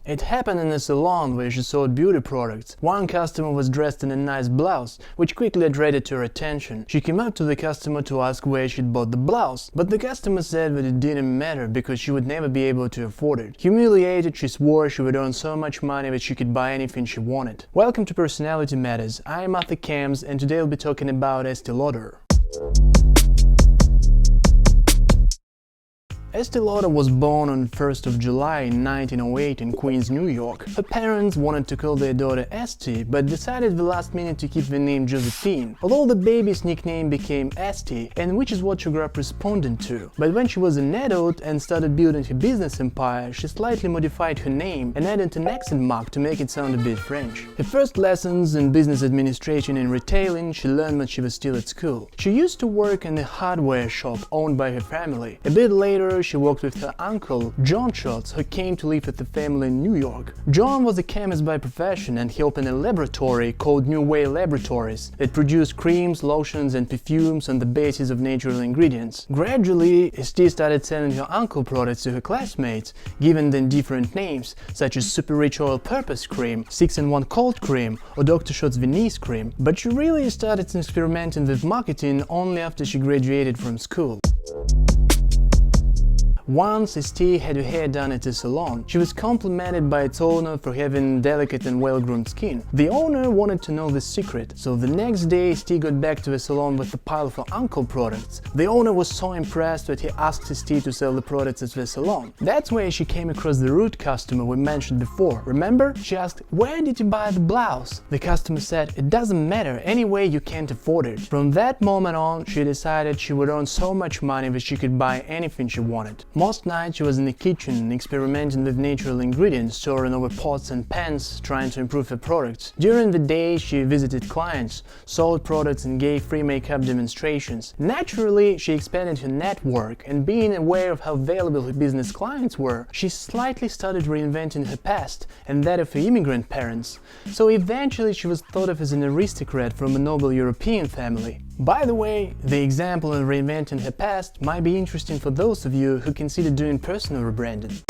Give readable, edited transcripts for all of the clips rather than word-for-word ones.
It happened in a salon where she sold beauty products. One customer was dressed in a nice blouse, which quickly attracted her attention. She came up to the customer to ask where she'd bought the blouse, but the customer said that it didn't matter because she would never be able to afford it. Humiliated, she swore she would earn so much money that she could buy anything she wanted. Welcome to Personality Matters. I'm Arthur Camps, and today we'll be talking about Estee Lauder. Estee Lauder was born on 1st of July 1908 in Queens, New York. Her parents wanted to call their daughter Estee, but decided at the last minute to keep the name Josephine, although the baby's nickname became Estee, and which is what she grew up responding to. But when she was an adult and started building her business empire, she slightly modified her name and added an accent mark to make it sound a bit French. Her first lessons in business administration and retailing she learned when she was still at school. She used to work in a hardware shop owned by her family. A bit later, she worked with her uncle, John Schatz, who came to live with the family in New York. John was a chemist by profession, and he opened a laboratory called New Way Laboratories that produced creams, lotions and perfumes on the basis of natural ingredients. Gradually, Estee started selling her uncle products to her classmates, giving them different names, such as Super Rich Oil Purpose Cream, 6-in-1 Cold Cream, or Dr. Schatz Venice Cream. But she really started experimenting with marketing only after she graduated from school. Once Estee had her hair done at a salon, she was complimented by its owner for having delicate and well-groomed skin. The owner wanted to know the secret, so the next day Estee got back to the salon with a pile of her uncle products. The owner was so impressed that he asked Estee to sell the products at the salon. That's where she came across the rude customer we mentioned before. Remember? She asked, "Where did you buy the blouse?" The customer said, "It doesn't matter, anyway you can't afford it." From that moment on, she decided she would earn so much money that she could buy anything she wanted. Most nights she was in the kitchen experimenting with natural ingredients, soaring over pots and pans, trying to improve her products. During the day she visited clients, sold products and gave free makeup demonstrations. Naturally, she expanded her network, and being aware of how valuable her business clients were, she slightly started reinventing her past and that of her immigrant parents. So eventually she was thought of as an aristocrat from a noble European family. By the way, the example of reinventing her past might be interesting for those of you who consider doing personal rebranding.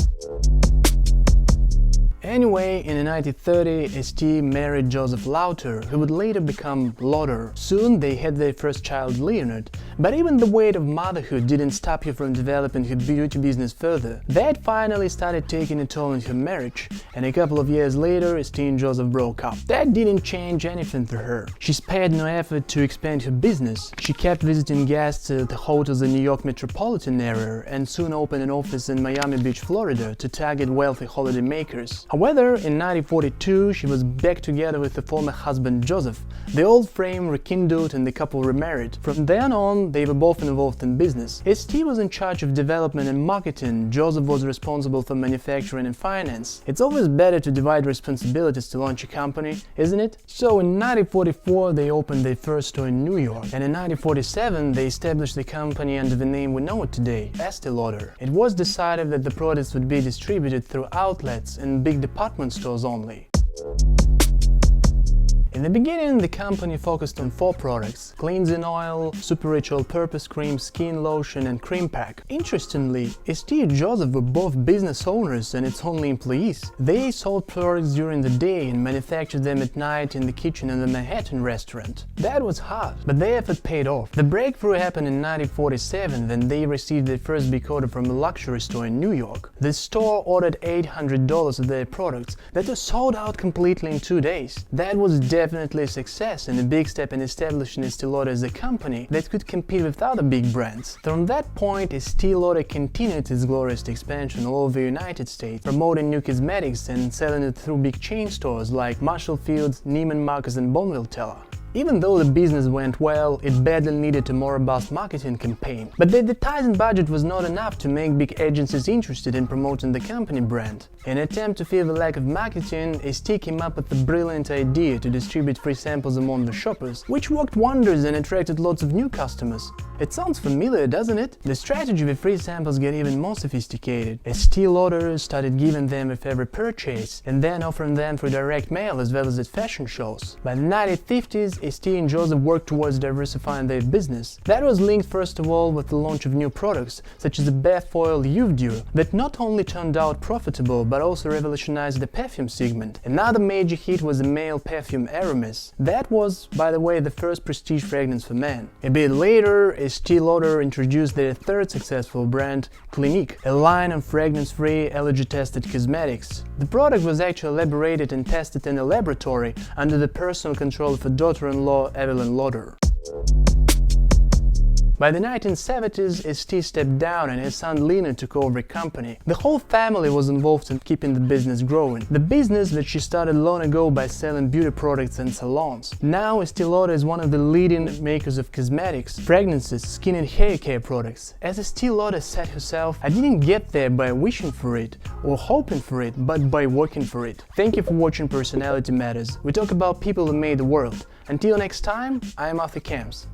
Anyway, in 1930, Estee married Joseph Lauter, who would later become Lauder. Soon they had their first child, Leonard. But even the weight of motherhood didn't stop her from developing her beauty business further. That finally started taking a toll on her marriage, and a couple of years later, Estee and Joseph broke up. That didn't change anything for her. She spared no effort to expand her business. She kept visiting guests at the hotels in the New York metropolitan area and soon opened an office in Miami Beach, Florida, to target wealthy holidaymakers. However, in 1942, she was back together with her former husband Joseph. The old frame rekindled and the couple remarried. From then on, they were both involved in business. Estee was in charge of development and marketing, Joseph was responsible for manufacturing and finance. It's always better to divide responsibilities to launch a company, isn't it? So in 1944, they opened their first store in New York, and in 1947, they established the company under the name we know it today, Estee Lauder. It was decided that the products would be distributed through outlets and big department stores only. In the beginning, the company focused on 4 products: cleansing oil, Super Rich All Purpose Cream, skin lotion and cream pack. Interestingly, Estee and Joseph were both business owners and its only employees. They sold products during the day and manufactured them at night in the kitchen in the Manhattan restaurant. That was hard, but their effort paid off. The breakthrough happened in 1947 when they received their first big order from a luxury store in New York. The store ordered $800 of their products that were sold out completely in 2 days. That was definitely a success and a big step in establishing Estee Lauder as a company that could compete with other big brands. From that point, Estee Lauder continued its glorious expansion all over the United States, promoting new cosmetics and selling it through big chain stores like Marshall Fields, Neiman Marcus and Bonneville Teller. Even though the business went well, it badly needed a more robust marketing campaign. But the advertising budget was not enough to make big agencies interested in promoting the company brand. In an attempt to fill the lack of marketing, Estee came up with the brilliant idea to distribute free samples among the shoppers, which worked wonders and attracted lots of new customers. It sounds familiar, doesn't it? The strategy with free samples got even more sophisticated. Estee Lauder started giving them with every purchase, and then offering them through direct mail as well as at fashion shows. By the 1950s, Estee and Joseph worked towards diversifying their business. That was linked first of all with the launch of new products, such as the Bath Oil Youth Duo, that not only turned out profitable but also revolutionized the perfume segment. Another major hit was the male perfume Aramis. That was, by the way, the first prestige fragrance for men. A bit later, Estee Lauder introduced their third successful brand, Clinique, a line of fragrance-free, allergy-tested cosmetics. The product was actually elaborated and tested in a laboratory under the personal control of her daughter-in-law Evelyn Lauder. By the 1970s, Estee stepped down and his son Leonard took over the company. The whole family was involved in keeping the business growing. The business that she started long ago by selling beauty products in salons. Now Estee Lauder is one of the leading makers of cosmetics, fragrances, skin and hair care products. As Estee Lauder said herself, "I didn't get there by wishing for it or hoping for it, but by working for it." Thank you for watching Personality Matters. We talk about people who made the world. Until next time, I am Arthur Camps.